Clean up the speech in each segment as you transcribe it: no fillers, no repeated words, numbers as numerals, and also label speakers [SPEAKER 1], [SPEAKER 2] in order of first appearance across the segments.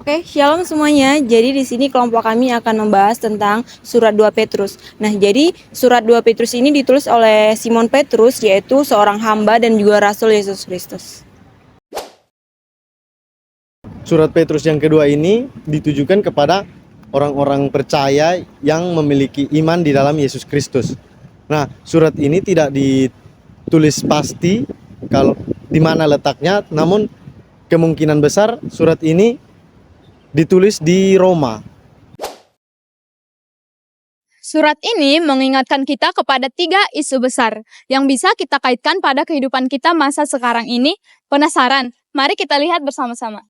[SPEAKER 1] Oke, shalom semuanya. Jadi di sini kelompok kami akan membahas tentang surat 2 Petrus. Nah, jadi surat 2 Petrus ini ditulis oleh Simon Petrus, yaitu seorang hamba dan juga rasul Yesus Kristus.
[SPEAKER 2] Surat Petrus yang kedua ini ditujukan kepada orang-orang percaya yang memiliki iman di dalam Yesus Kristus. Nah, surat ini tidak ditulis pasti kalau di mana letaknya, namun kemungkinan besar surat ini ditulis di Roma.
[SPEAKER 3] Surat ini mengingatkan kita kepada 3 isu besar yang bisa kita kaitkan pada kehidupan kita masa sekarang ini. Penasaran? Mari kita lihat bersama-sama.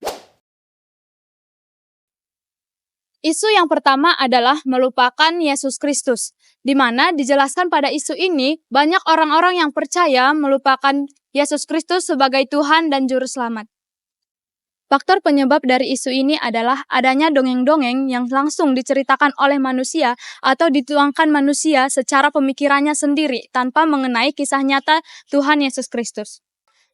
[SPEAKER 3] Isu yang pertama adalah melupakan Yesus Kristus, di mana dijelaskan pada isu ini banyak orang-orang yang percaya melupakan Yesus Kristus sebagai Tuhan dan Juru Selamat. Faktor penyebab dari isu ini adalah adanya dongeng-dongeng yang langsung diceritakan oleh manusia atau dituangkan manusia secara pemikirannya sendiri tanpa mengenai kisah nyata Tuhan Yesus Kristus.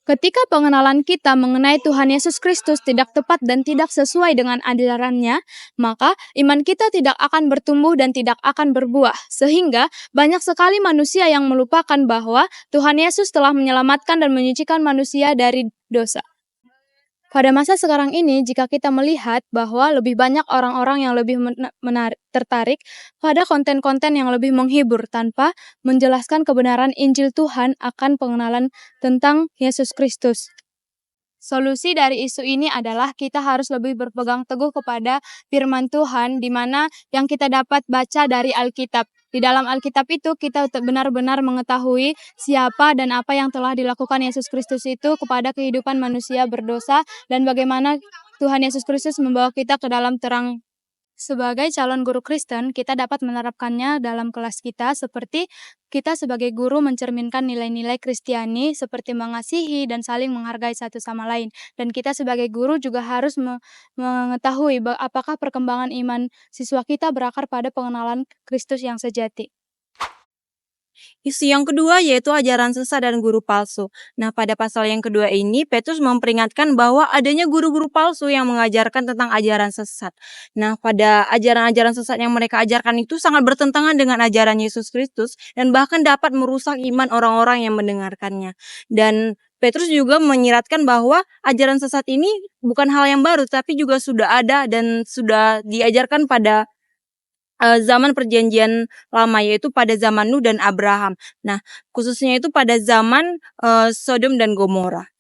[SPEAKER 3] Ketika pengenalan kita mengenai Tuhan Yesus Kristus tidak tepat dan tidak sesuai dengan ajarannya, maka iman kita tidak akan bertumbuh dan tidak akan berbuah. Sehingga banyak sekali manusia yang melupakan bahwa Tuhan Yesus telah menyelamatkan dan menyucikan manusia dari dosa. Pada masa sekarang ini, jika kita melihat bahwa lebih banyak orang-orang yang lebih tertarik pada konten-konten yang lebih menghibur tanpa menjelaskan kebenaran Injil Tuhan akan pengenalan tentang Yesus Kristus. Solusi dari isu ini adalah kita harus lebih berpegang teguh kepada firman Tuhan, di mana yang kita dapat baca dari Alkitab. Di dalam Alkitab itu kita benar-benar mengetahui siapa dan apa yang telah dilakukan Yesus Kristus itu kepada kehidupan manusia berdosa dan bagaimana Tuhan Yesus Kristus membawa kita ke dalam terang. Sebagai calon guru Kristen, kita dapat menerapkannya dalam kelas kita seperti kita sebagai guru mencerminkan nilai-nilai Kristiani seperti mengasihi dan saling menghargai satu sama lain. Dan kita sebagai guru juga harus mengetahui apakah perkembangan iman siswa kita berakar pada pengenalan Kristus yang sejati.
[SPEAKER 1] Isu yang kedua yaitu ajaran sesat dan guru palsu. Nah, pada pasal yang kedua ini, Petrus memperingatkan bahwa adanya guru-guru palsu yang mengajarkan tentang ajaran sesat. Nah, pada ajaran-ajaran sesat yang mereka ajarkan itu sangat bertentangan dengan ajaran Yesus Kristus dan bahkan dapat merusak iman orang-orang yang mendengarkannya. Dan Petrus juga menyiratkan bahwa ajaran sesat ini bukan hal yang baru, tapi juga sudah ada dan sudah diajarkan pada zaman perjanjian lama, yaitu pada zaman Nuh dan Abraham. Nah, khususnya itu pada zaman Sodom dan Gomora.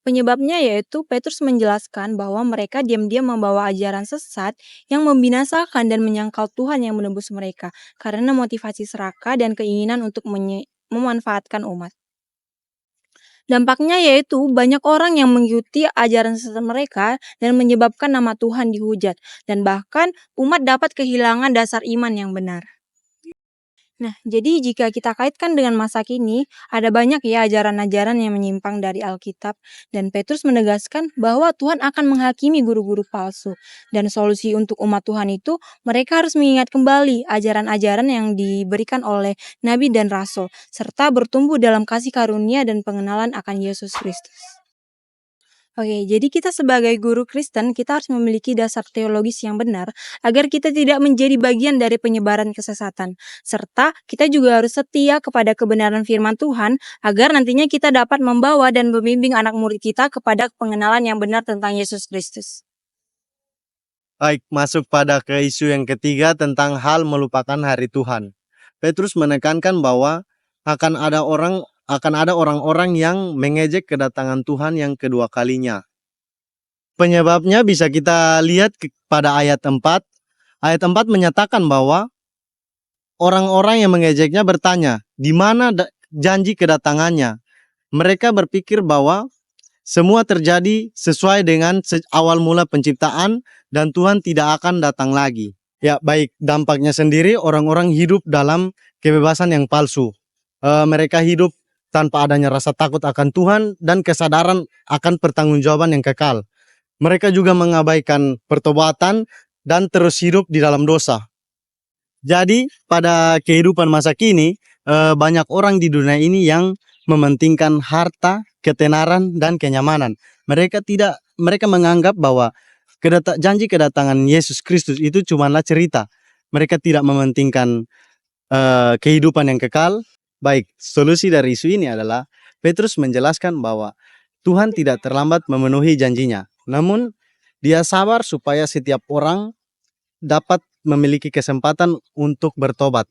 [SPEAKER 1] Penyebabnya yaitu Petrus menjelaskan bahwa mereka diam-diam membawa ajaran sesat yang membinasakan dan menyangkal Tuhan yang menebus mereka karena motivasi serakah dan keinginan untuk memanfaatkan umat. Dampaknya yaitu banyak orang yang mengikuti ajaran sesat mereka dan menyebabkan nama Tuhan dihujat, dan bahkan umat dapat kehilangan dasar iman yang benar. Nah, jadi jika kita kaitkan dengan masa kini, ada banyak ya ajaran-ajaran yang menyimpang dari Alkitab, dan Petrus menegaskan bahwa Tuhan akan menghakimi guru-guru palsu. Dan solusi untuk umat Tuhan itu, mereka harus mengingat kembali ajaran-ajaran yang diberikan oleh Nabi dan Rasul, serta bertumbuh dalam kasih karunia dan pengenalan akan Yesus Kristus. Oke, jadi kita sebagai guru Kristen, kita harus memiliki dasar teologis yang benar agar kita tidak menjadi bagian dari penyebaran kesesatan. Serta kita juga harus setia kepada kebenaran firman Tuhan agar nantinya kita dapat membawa dan membimbing anak murid kita kepada pengenalan yang benar tentang Yesus Kristus.
[SPEAKER 2] Baik, masuk pada ke isu yang ketiga tentang hal melupakan hari Tuhan. Petrus menekankan bahwa akan ada orang-orang yang mengejek kedatangan Tuhan yang kedua kalinya. Penyebabnya bisa kita lihat pada ayat 4. Ayat 4 menyatakan bahwa orang-orang yang mengejeknya bertanya, di mana janji kedatangannya? Mereka berpikir bahwa semua terjadi sesuai dengan awal mula penciptaan dan Tuhan tidak akan datang lagi. Ya, baik, dampaknya sendiri orang-orang hidup dalam kebebasan yang palsu. Mereka hidup tanpa adanya rasa takut akan Tuhan dan kesadaran akan pertanggungjawaban yang kekal. Mereka juga mengabaikan pertobatan dan terus hidup di dalam dosa. Jadi pada kehidupan masa kini, banyak orang di dunia ini yang mementingkan harta, ketenaran, dan kenyamanan. Mereka menganggap bahwa Janji kedatangan Yesus Kristus itu cumalah cerita. Mereka tidak mementingkan kehidupan yang kekal. Baik, solusi dari isu ini adalah Petrus menjelaskan bahwa Tuhan tidak terlambat memenuhi janjinya. Namun, dia sabar supaya setiap orang dapat memiliki kesempatan untuk bertobat.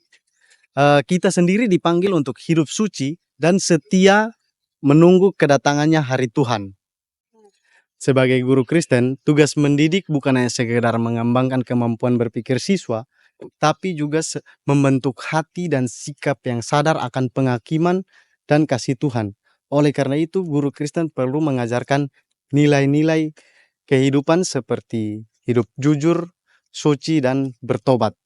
[SPEAKER 2] Kita sendiri dipanggil untuk hidup suci dan setia menunggu kedatangannya hari Tuhan. Sebagai guru Kristen, tugas mendidik bukan hanya sekedar mengembangkan kemampuan berpikir siswa, tapi juga membentuk hati dan sikap yang sadar akan penghakiman dan kasih Tuhan. Oleh karena itu, guru Kristen perlu mengajarkan nilai-nilai kehidupan seperti hidup jujur, suci, dan bertobat.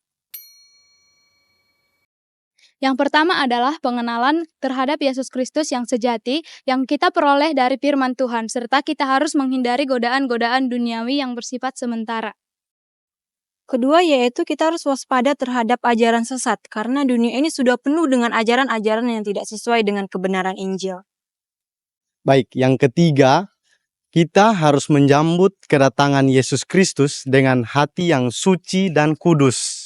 [SPEAKER 3] Yang pertama adalah pengenalan terhadap Yesus Kristus yang sejati yang kita peroleh dari firman Tuhan, serta kita harus menghindari godaan-godaan duniawi yang bersifat sementara.
[SPEAKER 1] Kedua yaitu kita harus waspada terhadap ajaran sesat, karena dunia ini sudah penuh dengan ajaran-ajaran yang tidak sesuai dengan kebenaran Injil.
[SPEAKER 2] Baik, yang ketiga, kita harus menjambut kedatangan Yesus Kristus dengan hati yang suci dan kudus.